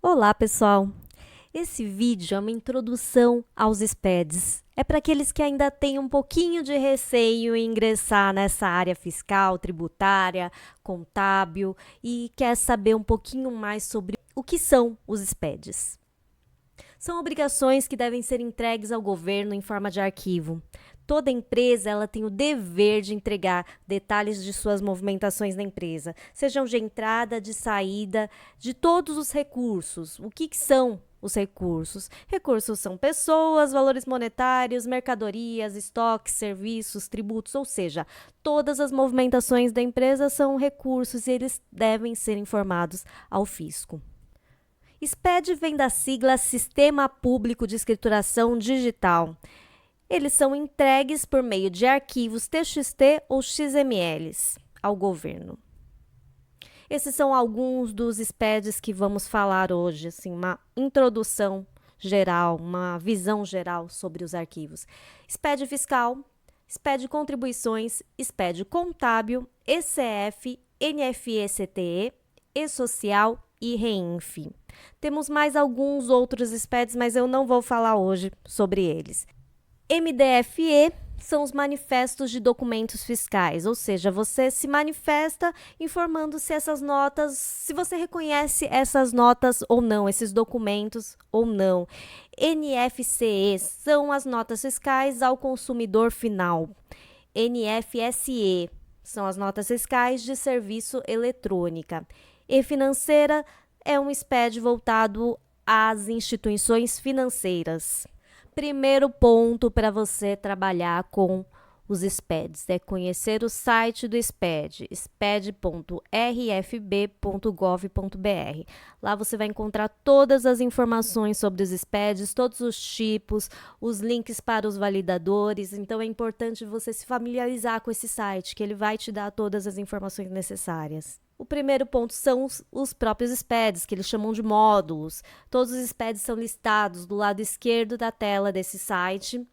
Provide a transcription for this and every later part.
Olá, pessoal! Esse vídeo é uma introdução aos SPEDs. É para aqueles que ainda têm um pouquinho de receio em ingressar nessa área fiscal, tributária, contábil e quer saber um pouquinho mais sobre o que são os SPEDs. São obrigações que devem ser entregues ao governo em forma de arquivo. Toda empresa ela tem o dever de entregar detalhes de suas movimentações na empresa, sejam de entrada, de saída, de todos os recursos. O que são os recursos? Recursos são pessoas, valores monetários, mercadorias, estoques, serviços, tributos, ou seja, todas as movimentações da empresa são recursos e eles devem ser informados ao fisco. SPED vem da sigla Sistema Público de Escrituração Digital. Eles são entregues por meio de arquivos TXT ou XMLs ao governo. Esses são alguns dos SPEDs que vamos falar hoje, assim, uma introdução geral, uma visão geral sobre os arquivos. SPED fiscal, SPED contribuições, SPED contábil, ECF, NFE-CTE, E-Social e REINF. Temos mais alguns outros SPEDs, mas eu não vou falar hoje sobre eles. MDFE são os manifestos de documentos fiscais, ou seja, você se manifesta informando se essas notas, se você reconhece essas notas ou não, esses documentos ou não. NFCE são as notas fiscais ao consumidor final. NFSE são as notas fiscais de serviço eletrônica. E-financeira é um SPED voltado às instituições financeiras. Primeiro ponto para você trabalhar com os SPEDs é conhecer o site do SPED, sped.rfb.gov.br. Lá você vai encontrar todas as informações sobre os SPEDs, todos os tipos, os links para os validadores. Então é importante você se familiarizar com esse site, que ele vai te dar todas as informações necessárias. O primeiro ponto são os próprios SPEDs, que eles chamam de módulos. Todos os SPEDs são listados do lado esquerdo da tela desse site.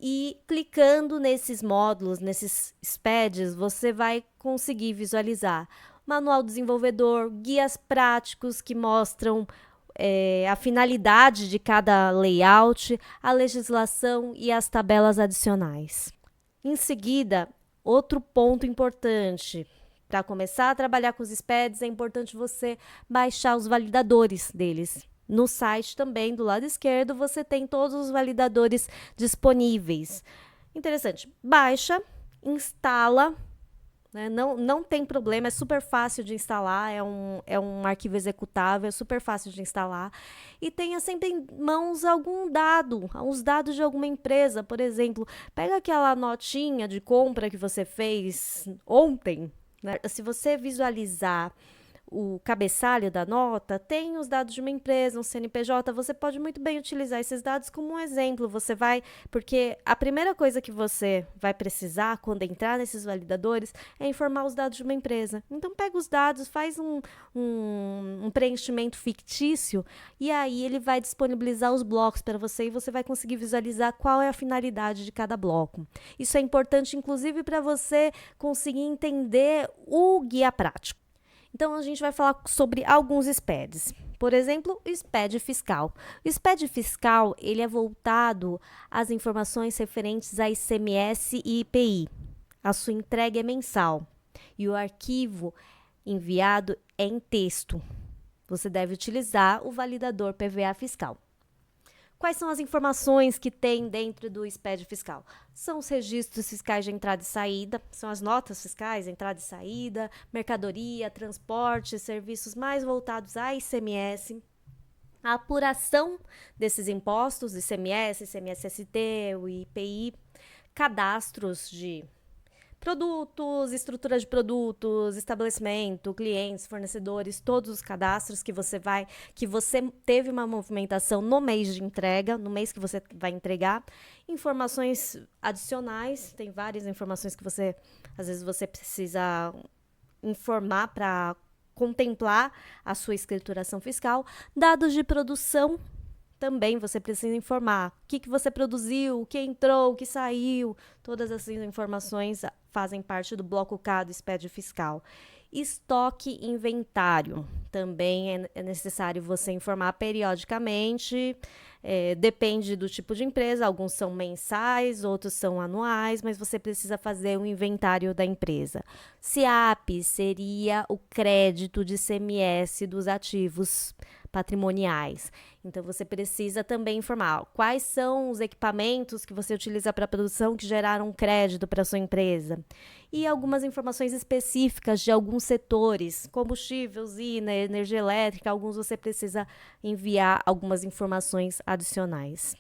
E clicando nesses módulos, nesses SPEDs, você vai conseguir visualizar manual do desenvolvedor, guias práticos que mostram a finalidade de cada layout, a legislação e as tabelas adicionais. Em seguida, outro ponto importante. Para começar a trabalhar com os SPEDs, é importante você baixar os validadores deles. No site também, do lado esquerdo, você tem todos os validadores disponíveis. Interessante. Baixa, instala, né? Não tem problema, é super fácil de instalar, é um arquivo executável, é super fácil de instalar. E tenha sempre em mãos algum dado, os dados de alguma empresa. Por exemplo, pega aquela notinha de compra que você fez ontem, né? Se você visualizar o cabeçalho da nota, tem os dados de uma empresa, um CNPJ, você pode muito bem utilizar esses dados como um exemplo. Porque a primeira coisa que você vai precisar quando entrar nesses validadores é informar os dados de uma empresa. Então, pega os dados, faz um preenchimento fictício e aí ele vai disponibilizar os blocos para você e você vai conseguir visualizar qual é a finalidade de cada bloco. Isso é importante, inclusive, para você conseguir entender o guia prático. Então, a gente vai falar sobre alguns SPEDs. Por exemplo, o SPED fiscal. O SPED fiscal ele é voltado às informações referentes a ICMS e IPI. A sua entrega é mensal e o arquivo enviado é em texto. Você deve utilizar o validador PVA fiscal. Quais são as informações que tem dentro do SPED fiscal? São os registros fiscais de entrada e saída, são as notas fiscais, entrada e saída, mercadoria, transporte, serviços mais voltados a ICMS, a apuração desses impostos, ICMS, ICMS-ST, o IPI, cadastros de produtos, estrutura de produtos, estabelecimento, clientes, fornecedores, todos os cadastros que você teve uma movimentação no mês de entrega, no mês que você vai entregar, informações adicionais, tem várias informações que às vezes você precisa informar para contemplar a sua escrituração fiscal, dados de produção. Também você precisa informar o que você produziu, o que entrou, o que saiu. Todas essas informações fazem parte do bloco K do SPED fiscal. Estoque e inventário. Também é necessário você informar periodicamente. Depende do tipo de empresa, alguns são mensais, outros são anuais, mas você precisa fazer um inventário da empresa. SIAP seria o crédito de ICMS dos ativos patrimoniais. Então, você precisa também informar quais são os equipamentos que você utiliza para a produção que geraram crédito para a sua empresa. E algumas informações específicas de alguns setores, combustível, usina, energia elétrica, alguns você precisa enviar algumas informações adicionais.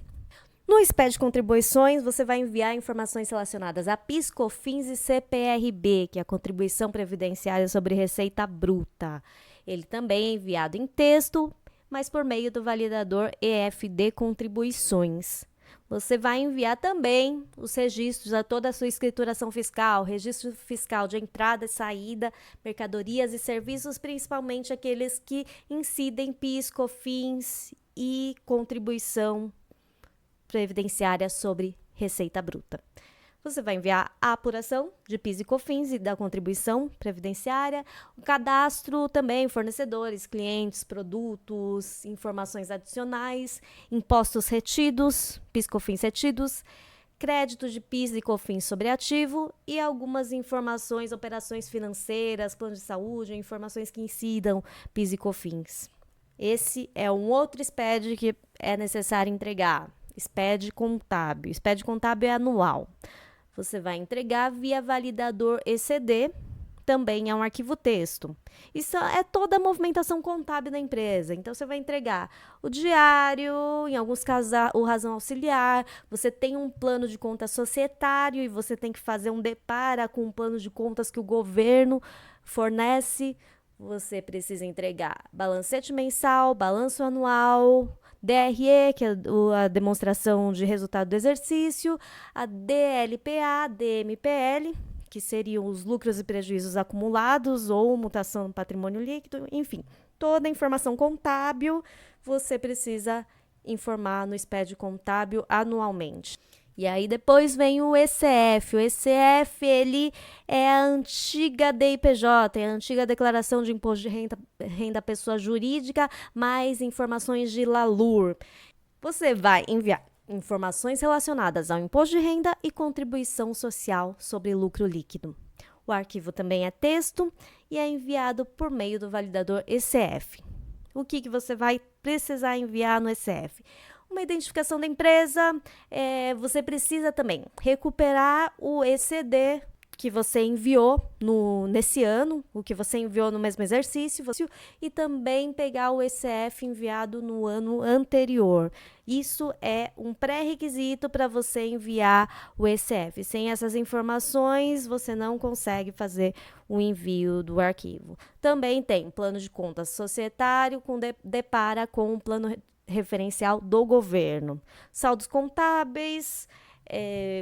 No SPED Contribuições, você vai enviar informações relacionadas a PIS, COFINS e CPRB, que é a Contribuição Previdenciária sobre Receita Bruta. Ele também é enviado em texto, mas por meio do validador EFD Contribuições. Você vai enviar também os registros a toda a sua escrituração fiscal, registro fiscal de entrada e saída, mercadorias e serviços, principalmente aqueles que incidem PIS, COFINS e contribuição previdenciária sobre receita bruta. Você vai enviar a apuração de PIS e COFINS e da contribuição previdenciária, o cadastro também, fornecedores, clientes, produtos, informações adicionais, impostos retidos, PIS e COFINS retidos, crédito de PIS e COFINS sobre ativo e algumas informações, operações financeiras, plano de saúde, informações que incidam PIS e COFINS. Esse é um outro SPED que é necessário entregar, SPED contábil. SPED contábil é anual. Você vai entregar via validador ECD, também é um arquivo texto. Isso é toda a movimentação contábil da empresa. Então, você vai entregar o diário, em alguns casos, o razão auxiliar. Você tem um plano de contas societário e você tem que fazer um depara com um plano de contas que o governo fornece. Você precisa entregar balancete mensal, balanço anual, DRE, que é a demonstração de resultado do exercício, a DLPA, DMPL, que seriam os lucros e prejuízos acumulados ou mutação no patrimônio líquido, enfim, toda a informação contábil você precisa informar no SPED contábil anualmente. E aí depois vem o ECF. O ECF, ele é a antiga DIPJ, é a antiga Declaração de Imposto de Renda Pessoa Jurídica, mais informações de LALUR. Você vai enviar informações relacionadas ao imposto de renda e contribuição social sobre lucro líquido. O arquivo também é texto e é enviado por meio do validador ECF. O que você vai precisar enviar no ECF? Uma identificação da empresa, você precisa também recuperar o ECD que você enviou nesse ano, o que você enviou no mesmo exercício, e também pegar o ECF enviado no ano anterior. Isso é um pré-requisito para você enviar o ECF. Sem essas informações, você não consegue fazer o envio do arquivo. Também tem plano de contas societário, depara com o plano referencial do governo. Saldos contábeis,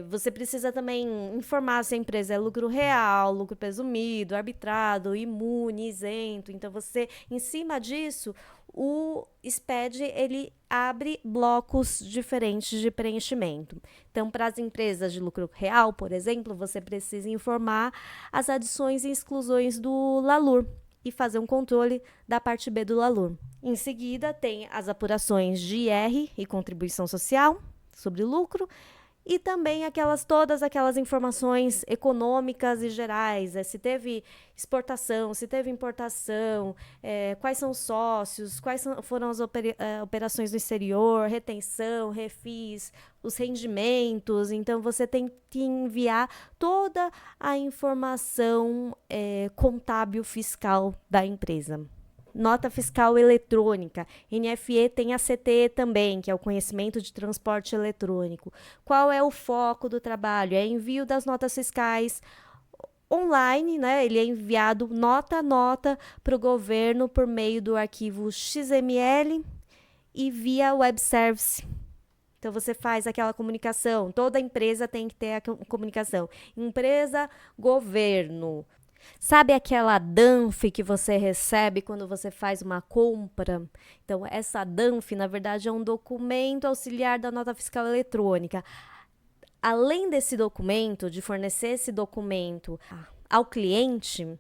você precisa também informar se a empresa é lucro real, lucro presumido, arbitrado, imune, isento. Então, você, em cima disso, o SPED, ele abre blocos diferentes de preenchimento. Então, para as empresas de lucro real, por exemplo, você precisa informar as adições e exclusões do LALUR e fazer um controle da parte B do LALUR. Em seguida, tem as apurações de IR e contribuição social sobre lucro e também todas aquelas informações econômicas e gerais, se teve exportação, se teve importação, quais são os sócios, foram as operações no exterior, retenção, refis, os rendimentos. Então, você tem que enviar toda a informação contábil fiscal da empresa. Nota fiscal eletrônica. NFE tem a CTE também, que é o conhecimento de transporte eletrônico. Qual é o foco do trabalho? É envio das notas fiscais online, né? Ele é enviado nota a nota para o governo por meio do arquivo XML e via web service. Então, você faz aquela comunicação. Toda empresa tem que ter a comunicação. Empresa, governo. Sabe aquela DANF que você recebe quando você faz uma compra? Então, essa DANF, na verdade, é um documento auxiliar da nota fiscal eletrônica. Além desse documento, de fornecer esse documento ao cliente,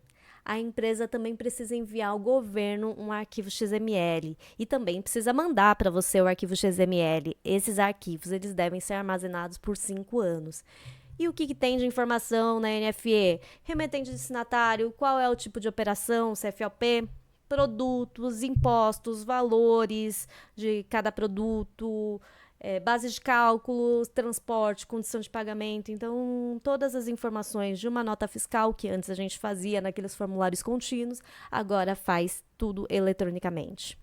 a empresa também precisa enviar ao governo um arquivo XML e também precisa mandar para você o arquivo XML. Esses arquivos, eles devem ser armazenados por 5 anos. E o que tem de informação na NFE? Remetente destinatário, qual é o tipo de operação, CFOP, produtos, impostos, valores de cada produto, base de cálculo, transporte, condição de pagamento. Então, todas as informações de uma nota fiscal, que antes a gente fazia naqueles formulários contínuos, agora faz tudo eletronicamente.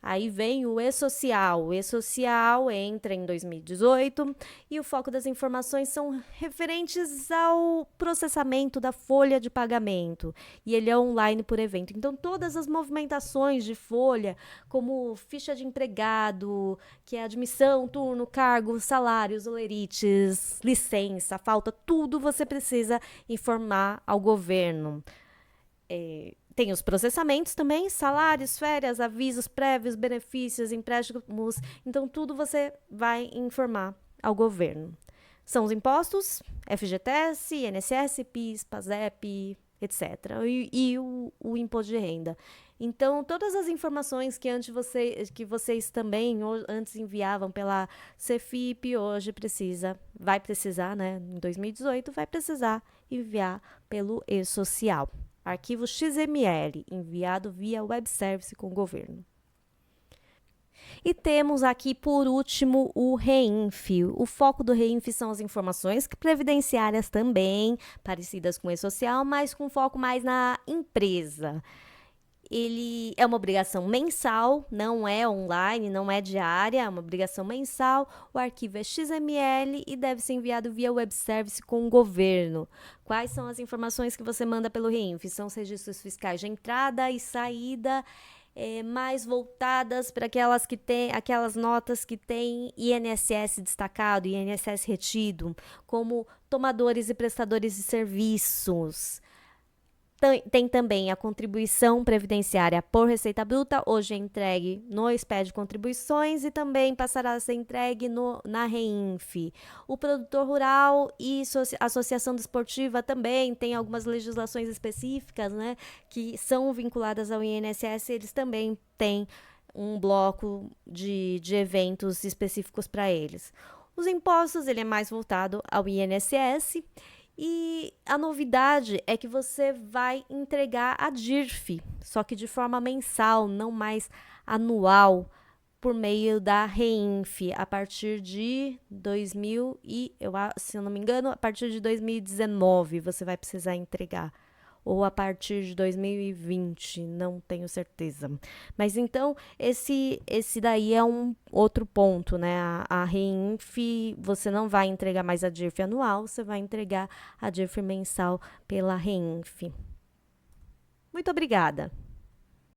Aí vem o e-social. O e-social entra em 2018 e o foco das informações são referentes ao processamento da folha de pagamento. E ele é online por evento. Então, todas as movimentações de folha, como ficha de empregado, que é admissão, turno, cargo, salários, olerites, licença, falta, tudo você precisa informar ao governo. Tem os processamentos também, salários, férias, avisos prévios, benefícios, empréstimos. Então, tudo você vai informar ao governo. São os impostos, FGTS, INSS, PIS, PASEP, etc. E o imposto de renda. Então, todas as informações que que vocês também antes enviavam pela Cefip, hoje vai precisar, né? Em 2018, vai precisar enviar pelo e-social. Arquivo XML, enviado via web service com o governo. E temos aqui, por último, o REINF. O foco do REINF são as informações previdenciárias também, parecidas com o e-social, mas com foco mais na empresa. Ele é uma obrigação mensal, não é online, não é diária, é uma obrigação mensal. O arquivo é XML e deve ser enviado via web service com o governo. Quais são as informações que você manda pelo REINF? São os registros fiscais de entrada e saída, mais voltadas para aquelas notas que têm INSS destacado, INSS retido, como tomadores e prestadores de serviços. Tem também a contribuição previdenciária por receita bruta, hoje é entregue no SPED de contribuições e também passará a ser entregue na REINF. O produtor rural e associação desportiva também tem algumas legislações específicas, né, que são vinculadas ao INSS, eles também têm um bloco de eventos específicos para eles. Os impostos, ele é mais voltado ao INSS. E a novidade é que você vai entregar a DIRF, só que de forma mensal, não mais anual, por meio da REINF, a partir de se eu não me engano, a partir de 2019 você vai precisar entregar. Ou a partir de 2020, não tenho certeza. Mas então, esse daí é um outro ponto, né? A REINF, você não vai entregar mais a DIRF anual, você vai entregar a DIRF mensal pela REINF. Muito obrigada!